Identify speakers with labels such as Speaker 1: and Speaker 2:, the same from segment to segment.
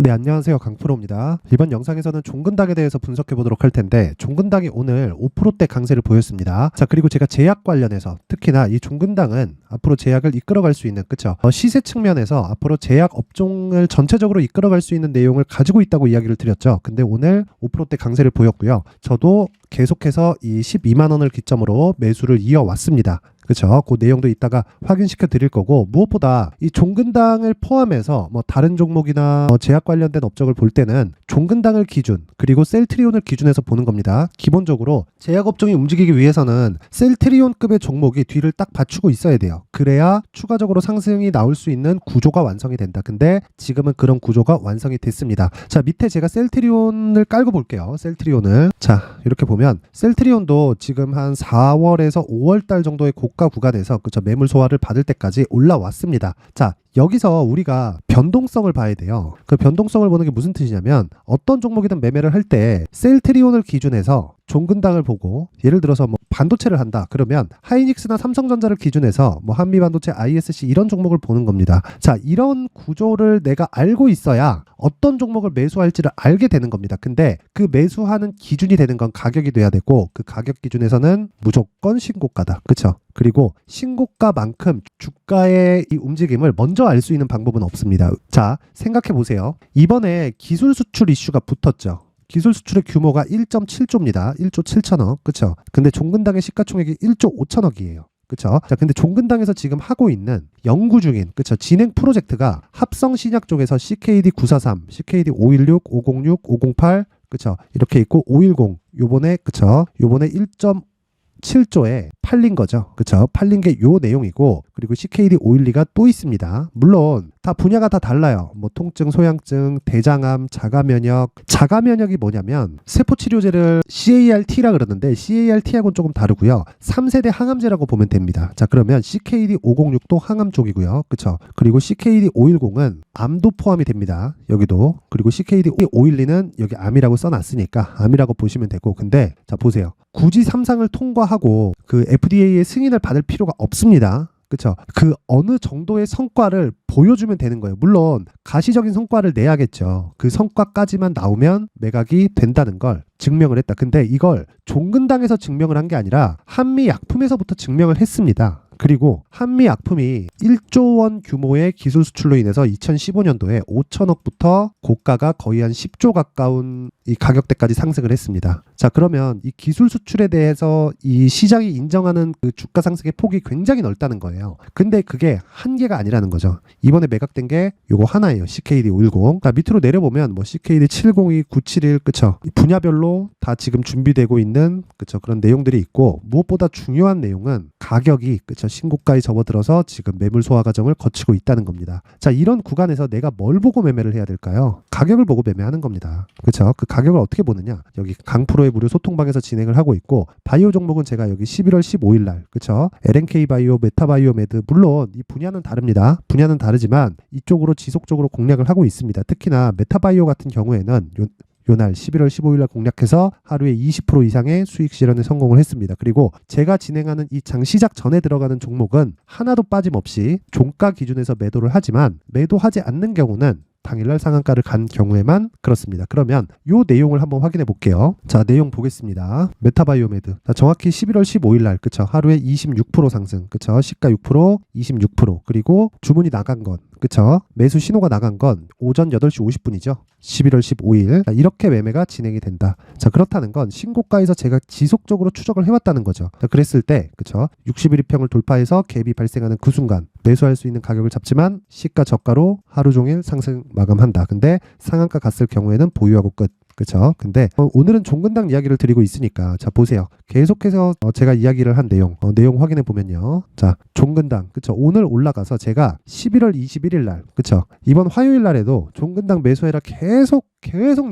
Speaker 1: 네, 안녕하세요. 강프로입니다. 이번 영상에서는 종근당에 대해서 분석해 보도록 할 텐데, 종근당이 오늘 5%대 강세를 보였습니다. 자, 그리고 제가 제약 관련해서 특히나 이 종근당은 앞으로 제약을 이끌어갈 수 있는, 그쵸? 시세 측면에서 앞으로 제약 업종을 전체적으로 이끌어갈 수 있는 내용을 가지고 있다고 이야기를 드렸죠. 근데 오늘 5%대 강세를 보였고요. 저도 계속해서 이 12만 원을 기점으로 매수를 이어왔습니다. 그렇죠. 그 내용도 이따가 확인시켜 드릴 거고, 무엇보다 이 종근당을 포함해서 뭐 다른 종목이나 제약 관련된 업적을 볼 때는 종근당을 기준, 그리고 셀트리온을 기준해서 보는 겁니다. 기본적으로 제약 업종이 움직이기 위해서는 셀트리온급의 종목이 뒤를 딱 받치고 있어야 돼요. 그래야 추가적으로 상승이 나올 수 있는 구조가 완성이 된다. 근데 지금은 그런 구조가 완성이 됐습니다. 자, 밑에 제가 셀트리온을 깔고 볼게요. 셀트리온을. 자, 이렇게 보면 셀트리온도 지금 한 4월에서 5월 달 정도의 고가 구간에서, 그쵸, 매물 소화를 받을 때까지 올라왔습니다. 자, 여기서 우리가 변동성을 봐야 돼요. 그 변동성을 보는 게 무슨 뜻이냐면, 어떤 종목이든 매매를 할 때 셀트리온을 기준해서 종근당을 보고, 예를 들어서 뭐 반도체를 한다 그러면 하이닉스나 삼성전자를 기준해서 뭐 한미반도체, ISC 이런 종목을 보는 겁니다. 자, 이런 구조를 내가 알고 있어야 어떤 종목을 매수할지를 알게 되는 겁니다. 근데 그 매수하는 기준이 되는 건 가격이 돼야 되고, 그 가격 기준에서는 무조건 신고가다. 그쵸? 그리고 신고가만큼 주가의 이 움직임을 먼저 알 수 있는 방법은 없습니다. 자, 생각해 보세요. 이번에 기술 수출 이슈가 붙었죠. 기술 수출의 규모가 1.7조입니다. 1조 7천억. 그쵸? 근데 종근당의 시가총액이 1조 5천억이에요. 그쵸? 자, 근데 종근당에서 지금 하고 있는 연구 중인, 그쵸, 진행 프로젝트가 합성 신약 쪽에서 CKD 943, CKD 516, 506, 508, 그쵸, 이렇게 있고 510, 요번에, 그쵸, 요번에 1.7조에 팔린 거죠. 그쵸? 팔린 게 요 내용이고, 그리고 CKD 512가 또 있습니다. 물론 다 분야가 다 달라요. 뭐 통증, 소양증, 대장암, 자가면역. 자가면역이 뭐냐면 세포치료제를 CAR-T라 그러는데 CAR-T하고는 조금 다르고요. 3세대 항암제라고 보면 됩니다. 자, 그러면 CKD 506도 항암 쪽이고요. 그쵸? 그리고 CKD 510은 암도 포함이 됩니다. 여기도. 그리고 CKD 512는 여기 암이라고 써놨으니까 암이라고 보시면 되고, 근데 자, 보세요. 굳이 3상을 통과하고 그 FDA의 승인을 받을 필요가 없습니다. 그쵸? 그 어느 정도의 성과를 보여주면 되는 거예요. 물론 가시적인 성과를 내야겠죠. 그 성과까지만 나오면 매각이 된다는 걸 증명을 했다. 근데 이걸 종근당에서 증명을 한 게 아니라 한미약품에서부터 증명을 했습니다. 그리고 한미약품이 1조 원 규모의 기술 수출로 인해서 2015년도에 5천억부터 고가가 거의 한 10조 가까운 이 가격대까지 상승을 했습니다. 자, 그러면 이 기술 수출에 대해서 이 시장이 인정하는 그 주가 상승의 폭이 굉장히 넓다는 거예요. 근데 그게 한계가 아니라는 거죠. 이번에 매각된 게 요거 하나예요. CKD 510. 자, 밑으로 내려보면 뭐 CKD 702, 971, 그쵸, 분야별로 다 지금 준비되고 있는, 그쵸, 그런 내용들이 있고, 무엇보다 중요한 내용은 가격이, 그쵸, 신고가에 접어들어서 지금 매물 소화 과정을 거치고 있다는 겁니다. 자, 이런 구간에서 내가 뭘 보고 매매를 해야 될까요? 가격을 보고 매매하는 겁니다. 그쵸? 그 가격을 어떻게 보느냐? 여기 강프로의 무료 소통방에서 진행을 하고 있고, 바이오 종목은 제가 여기 11월 15일 날, 그쵸? LNK 바이오, 메타바이오 메드, 물론 이 분야는 다릅니다. 분야는 다르지만 이쪽으로 지속적으로 공략을 하고 있습니다. 특히나 메타바이오 같은 경우에는 요날 11월 15일 날 공략해서 하루에 20% 이상의 수익 실현에 성공을 했습니다. 그리고 제가 진행하는 이 장 시작 전에 들어가는 종목은 하나도 빠짐없이 종가 기준에서 매도를 하지만, 매도하지 않는 경우는 당일날 상한가를 간 경우에만 그렇습니다. 그러면 요 내용을 한번 확인해 볼게요. 자, 내용 보겠습니다. 메타바이오메드. 자, 정확히 11월 15일 날, 그쵸, 하루에 26% 상승, 그쵸, 시가 6%, 26%. 그리고 주문이 나간 건, 그쵸, 매수 신호가 나간 건 오전 8시 50분이죠. 11월 15일. 자, 이렇게 매매가 진행이 된다. 자, 그렇다는 건 신고가에서 제가 지속적으로 추적을 해왔다는 거죠. 자, 그랬을 때, 그쵸, 60일 이평을 돌파해서 갭이 발생하는 그 순간 매수할 수 있는 가격을 잡지만 시가 저가로 하루 종일 상승 마감한다. 근데 상한가 갔을 경우에는 보유하고 끝. 그쵸? 근데 오늘은 종근당 이야기를 드리고 있으니까, 자, 보세요. 계속해서 제가 이야기를 한 내용, 내용 확인해 보면요. 자, 종근당, 그쵸? 오늘 올라가서 제가 11월 21일 날, 그쵸, 이번 화요일 날에도 종근당 매수해라 계속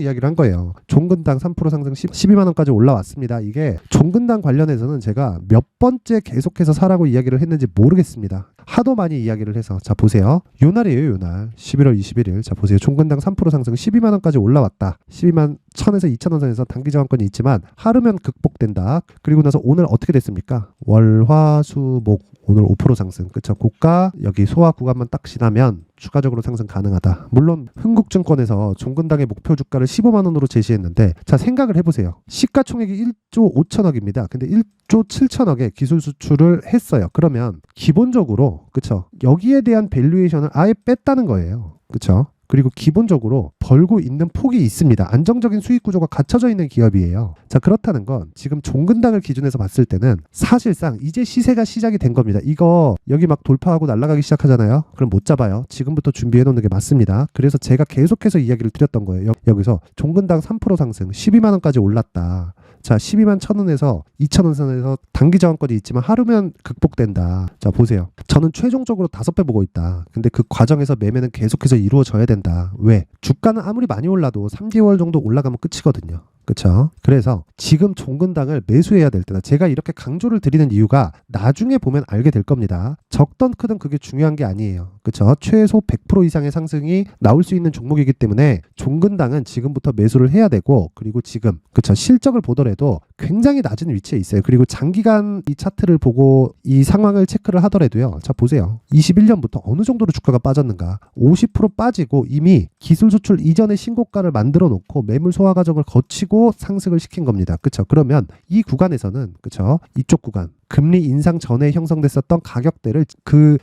Speaker 1: 이야기를 한 거예요. 종근당 3% 상승 12만 원까지 올라왔습니다. 이게 종근당 관련해서는 제가 몇 번째 계속해서 사라고 이야기를 했는지 모르겠습니다. 하도 많이 이야기를 해서. 자, 보세요. 요 날이에요. 요 날 11월 21일. 자, 보세요. 종근당 3% 상승 12만 원까지 올라왔다. 12만 1000에서 2000원 선에서 단기 저항권이 있지만 하루면 극복된다. 그리고 나서 오늘 어떻게 됐습니까? 월, 화, 수, 목 오늘 5% 상승. 그쵸? 고가 여기 소화 구간만 딱 지나면 추가적으로 상승 가능하다. 물론 흥국증권에서 종근당의 목표 주가를 15만 원으로 제시했는데 자 생각을 해보세요. 시가총액이 1조 5천억입니다. 근데 1조 7천억의 기술 수출을 했어요. 그러면 기본적으로 그쵸? 여기에 대한 밸류에이션을 아예 뺐다는 거예요. 그쵸? 그리고 기본적으로 벌고 있는 폭이 있습니다. 안정적인 수익 구조가 갖춰져 있는 기업이에요. 자, 그렇다는 건 지금 종근당을 기준해서 봤을 때는 사실상 이제 시세가 시작이 된 겁니다. 이거 여기 막 돌파하고 날아가기 시작하잖아요. 그럼 못 잡아요. 지금부터 준비해 놓는 게 맞습니다. 그래서 제가 계속해서 이야기를 드렸던 거예요. 여기서 종근당 3% 상승 12만 원까지 올랐다. 자, 12만 1,000원에서 2,000원 선에서 단기 저항권이 있지만 하루면 극복된다. 자, 보세요. 저는 최종적으로 5배 보고 있다. 근데 그 과정에서 매매는 계속해서 이루어져야 된다. 왜? 주가는 아무리 많이 올라도 3개월 정도 올라가면 끝이거든요. 그렇죠? 그래서 지금 종근당을 매수해야 될 때다. 제가 이렇게 강조를 드리는 이유가 나중에 보면 알게 될 겁니다. 적던 크든 그게 중요한 게 아니에요. 그렇죠? 최소 100% 이상의 상승이 나올 수 있는 종목이기 때문에 종근당은 지금부터 매수를 해야 되고 그리고 지금 그렇죠? 실적을 보더라도 굉장히 낮은 위치에 있어요. 그리고 장기간 이 차트를 보고 이 상황을 체크를 하더라도요. 자 보세요. 21년부터 어느 정도로 주가가 빠졌는가? 50% 빠지고 이미 기술 수출 이전의 신고가를 만들어 놓고 매물 소화 과정을 거치고 상승을 시킨 겁니다. 그렇죠? 그러면 이 구간에서는 그렇죠? 이쪽 구간 금리 인상 전에 형성됐었던 가격대를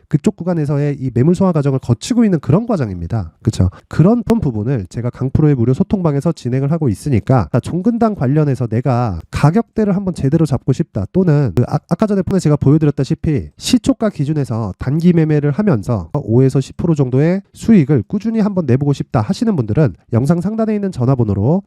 Speaker 1: 그쪽 구간에서의 이 매물 소화 과정을 거치고 있는 그런 과정입니다. 그렇죠? 그런 부분을 제가 강프로의 무료 소통방에서 진행을 하고 있으니까 종근당 관련해서 내가 가격대를 한번 제대로 잡고 싶다 또는 아까 전에 제가 보여드렸다시피 시초가 기준에서 단기 매매를 하면서 5에서 10% 정도의 수익을 꾸준히 한번 내보고 싶다 하시는 분들은 영상 상단에 있는 전화번호로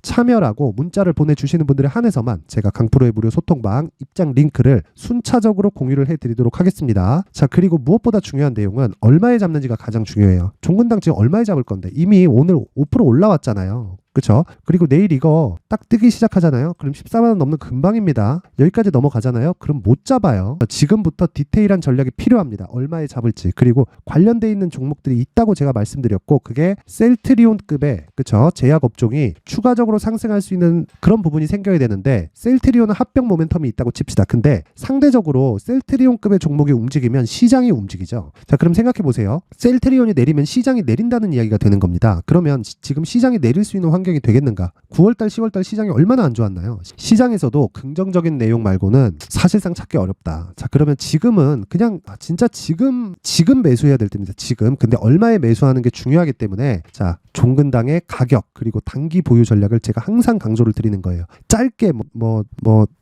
Speaker 1: 참여라고 문자를 보내주시는 분들에 한해서만 제가 강프로의 무료 소통방 입장 링크를 순차적으로 공유를 해드리도록 하겠습니다. 자, 그리고 무엇보다 중요한 내용은 얼마에 잡는지가 가장 중요해요. 종근당 지금 얼마에 잡을 건데 이미 오늘 5% 올라왔잖아요. 그쵸? 그리고 내일 이거 딱 뜨기 시작하잖아요. 그럼 14만 원 넘는 금방입니다. 여기까지 넘어가잖아요. 그럼 못 잡아요. 지금부터 디테일한 전략이 필요합니다. 얼마에 잡을지. 그리고 관련돼 있는 종목들이 있다고 제가 말씀드렸고 그게 셀트리온급의 그쵸? 제약 업종이 추가적으로 상승할 수 있는 그런 부분이 생겨야 되는데 셀트리온은 합병 모멘텀이 있다고 칩시다. 근데 상대적으로 셀트리온급의 종목이 움직이면 시장이 움직이죠. 자, 그럼 생각해 보세요. 셀트리온이 내리면 시장이 내린다는 이야기가 되는 겁니다. 그러면 지금 시장이 내릴 수 있는 환경이 되겠는가? 9월달, 10월달 시장이 얼마나 안 좋았나요? 시장에서도 긍정적인 내용 말고는 사실상 찾기 어렵다. 자, 그러면 지금은 그냥 진짜 지금 매수해야 될 때입니다. 지금. 근데 얼마에 매수하는 게 중요하기 때문에 자, 종근당의 가격 그리고 단기 보유 전략을 제가 항상 강조를 드리는 거예요. 짧게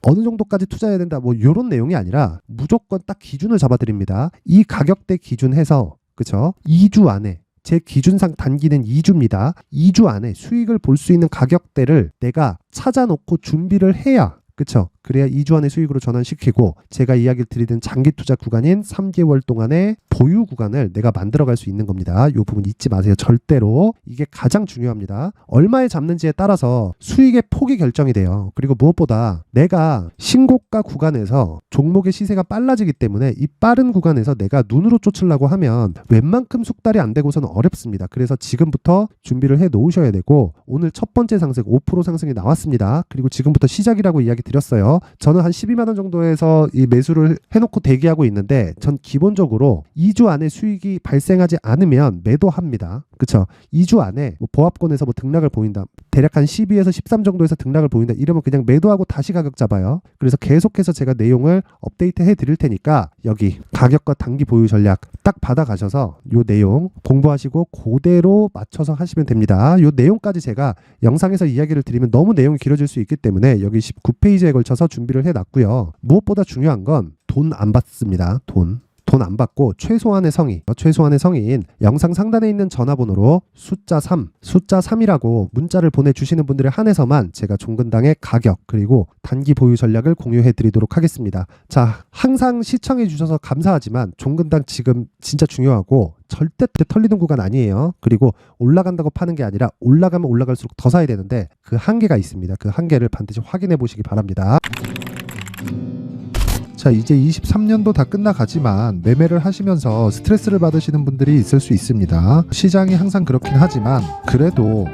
Speaker 1: 어느 정도까지 투자해야 된다 이런 내용이 아니라 무조건 딱 기준을 잡아드립니다. 이 가격대 기준해서 그쵸? 2주 안에 제 기준상 단기는 2주입니다. 2주 안에 수익을 볼 수 있는 가격대를 내가 찾아놓고 준비를 해야 그쵸? 그래야 2주 안에 수익으로 전환시키고 제가 이야기 드리는 장기 투자 구간인 3개월 동안의 보유 구간을 내가 만들어갈 수 있는 겁니다. 이 부분 잊지 마세요. 절대로. 이게 가장 중요합니다. 얼마에 잡는지에 따라서 수익의 폭이 결정이 돼요. 그리고 무엇보다 내가 신고가 구간에서 종목의 시세가 빨라지기 때문에 이 빠른 구간에서 내가 눈으로 쫓으려고 하면 웬만큼 숙달이 안 되고서는 어렵습니다. 그래서 지금부터 준비를 해 놓으셔야 되고 오늘 첫 번째 상승 5% 상승이 나왔습니다. 그리고 지금부터 시작이라고 이야기 드렸어요. 저는 한 12만 원 정도에서 이 매수를 해놓고 대기하고 있는데 전 기본적으로 2주 안에 수익이 발생하지 않으면 매도합니다. 그쵸? 2주 안에 보합권에서 등락을 보인다. 대략 한 12에서 13 정도에서 등락을 보인다. 이러면 그냥 매도하고 다시 가격 잡아요. 그래서 계속해서 제가 내용을 업데이트 해 드릴 테니까 여기 가격과 단기 보유 전략 딱 받아가셔서 요 내용 공부하시고 그대로 맞춰서 하시면 됩니다. 요 내용까지 제가 영상에서 이야기를 드리면 너무 내용이 길어질 수 있기 때문에 여기 19페이지에 걸쳐서 준비를 해놨고요. 무엇보다 중요한 건 돈 안 받습니다. 돈 안 받고 최소한의 성인 영상 상단에 있는 전화번호로 숫자 3이라고 문자를 보내주시는 분들에 한해서만 제가 종근당의 가격 그리고 단기 보유 전략을 공유해 드리도록 하겠습니다. 자, 항상 시청해 주셔서 감사하지만 종근당 지금 진짜 중요하고 절대 털리는 구간 아니에요. 그리고 올라간다고 파는 게 아니라 올라가면 올라갈수록 더 사야 되는데 그 한계가 있습니다. 그 한계를 반드시 확인해 보시기 바랍니다. 자, 이제 23년도 다 끝나가지만 매매를 하시면서 스트레스를 받으시는 분들이 있을 수 있습니다. 시장이 항상 그렇긴 하지만 그래도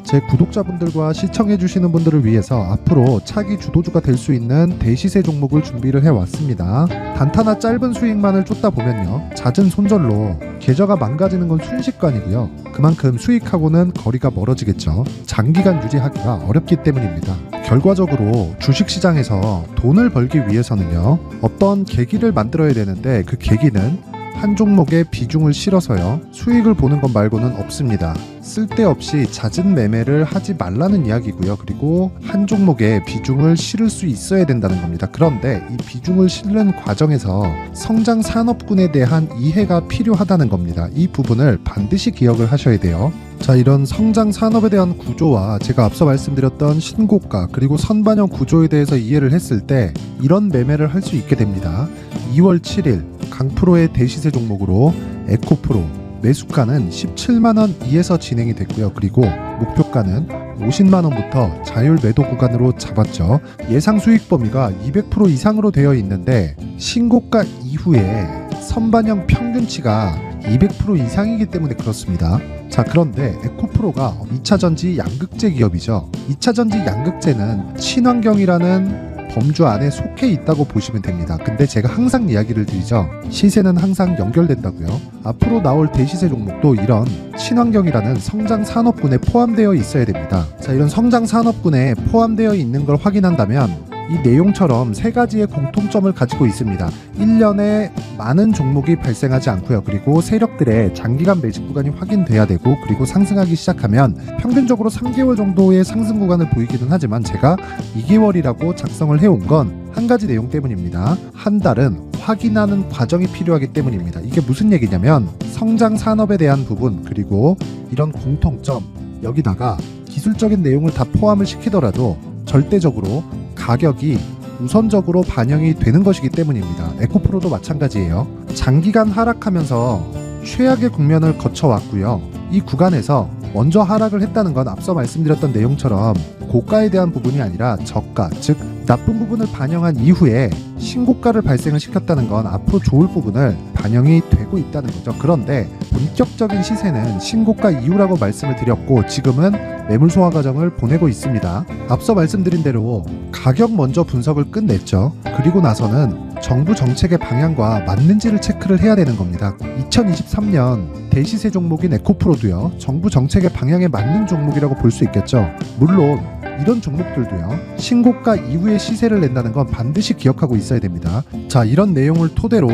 Speaker 1: 제 구독자분들과 시청해주시는 분들을 위해서 앞으로 차기 주도주가 될 수 있는 대시세 종목을 준비를 해왔습니다. 단타나 짧은 수익만을 쫓다 보면요, 잦은 손절로 계좌가 망가지는 건 순식간이고요. 그만큼 수익하고는 거리가 멀어지겠죠. 장기간 유지하기가 어렵기 때문입니다. 결과적으로 주식시장에서 돈을 벌기 위해서는요, 어떤 계기를 만들어야 되는데 그 계기는 한 종목에 비중을 실어서요, 수익을 보는 것 말고는 없습니다. 쓸데없이 잦은 매매를 하지 말라는 이야기고요. 그리고 한 종목에 비중을 실을 수 있어야 된다는 겁니다. 그런데 이 비중을 실는 과정에서 성장 산업군에 대한 이해가 필요하다는 겁니다. 이 부분을 반드시 기억을 하셔야 돼요. 자, 이런 성장 산업에 대한 구조와 제가 앞서 말씀드렸던 신고가 그리고 선반영 구조에 대해서 이해를 했을 때 이런 매매를 할 수 있게 됩니다. 2월 7일 강프로의 대시세 종목으로 에코프로 매수가는 17만원 이에서 진행이 됐고요. 그리고 목표가는 50만원부터 자율 매도 구간으로 잡았죠. 예상 수익 범위가 200% 이상으로 되어 있는데 신고가 이후에 선반영 평균치가 200% 이상이기 때문에 그렇습니다. 자, 그런데 에코프로가 2차전지 양극재 기업이죠. 2차전지 양극재는 친환경이라는 범주 안에 속해 있다고 보시면 됩니다. 근데 제가 항상 이야기를 드리죠. 시세는 항상 연결된다고요. 앞으로 나올 대시세 종목도 이런 친환경이라는 성장 산업군에 포함되어 있어야 됩니다. 자, 이런 성장 산업군에 포함되어 있는 걸 확인한다면 이 내용처럼 세 가지의 공통점을 가지고 있습니다. 1년에 많은 종목이 발생하지 않고요. 그리고 세력들의 장기간 매집 구간이 확인돼야 되고, 그리고 상승하기 시작하면 평균적으로 3개월 정도의 상승 구간을 보이기는 하지만 제가 2개월이라고 작성을 해온 건 한 가지 내용 때문입니다. 한 달은 확인하는 과정이 필요하기 때문입니다. 이게 무슨 얘기냐면 성장 산업에 대한 부분, 그리고 이런 공통점, 여기다가 기술적인 내용을 다 포함을 시키더라도 절대적으로 가격이 우선적으로 반영이 되는 것이기 때문입니다. 에코프로도 마찬가지예요. 장기간 하락하면서 최악의 국면을 거쳐왔고요. 이 구간에서 먼저 하락을 했다는 건 앞서 말씀드렸던 내용처럼 고가에 대한 부분이 아니라 저가, 즉 나쁜 부분을 반영한 이후에 신고가를 발생을 시켰다는 건 앞으로 좋을 부분을 반영이 되고 있다는 거죠. 그런데 본격적인 시세는 신고가 이후라고 말씀을 드렸고, 지금은 매물 소화 과정을 보내고 있습니다. 앞서 말씀드린 대로 가격 먼저 분석을 끝냈죠. 그리고 나서는 정부 정책의 방향과 맞는지를 체크를 해야 되는 겁니다. 2023년 대시세 종목인 에코프로도요, 정부 정책의 방향에 맞는 종목이라고 볼 수 있겠죠. 물론 이런 종목들도요, 신고가 이후에 시세를 낸다는 건 반드시 기억하고 있어야 됩니다. 자, 이런 내용을 토대로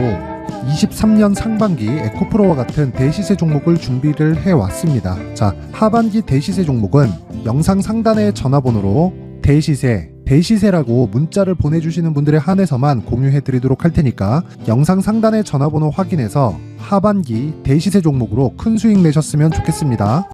Speaker 1: 23년 상반기 에코프로와 같은 대시세 종목을 준비를 해왔습니다. 자, 하반기 대시세 종목은 영상 상단의 전화번호로 대시세라고 문자를 보내주시는 분들에 한해서만 공유해드리도록 할 테니까 영상 상단의 전화번호 확인해서 하반기 대시세 종목으로 큰 수익 내셨으면 좋겠습니다.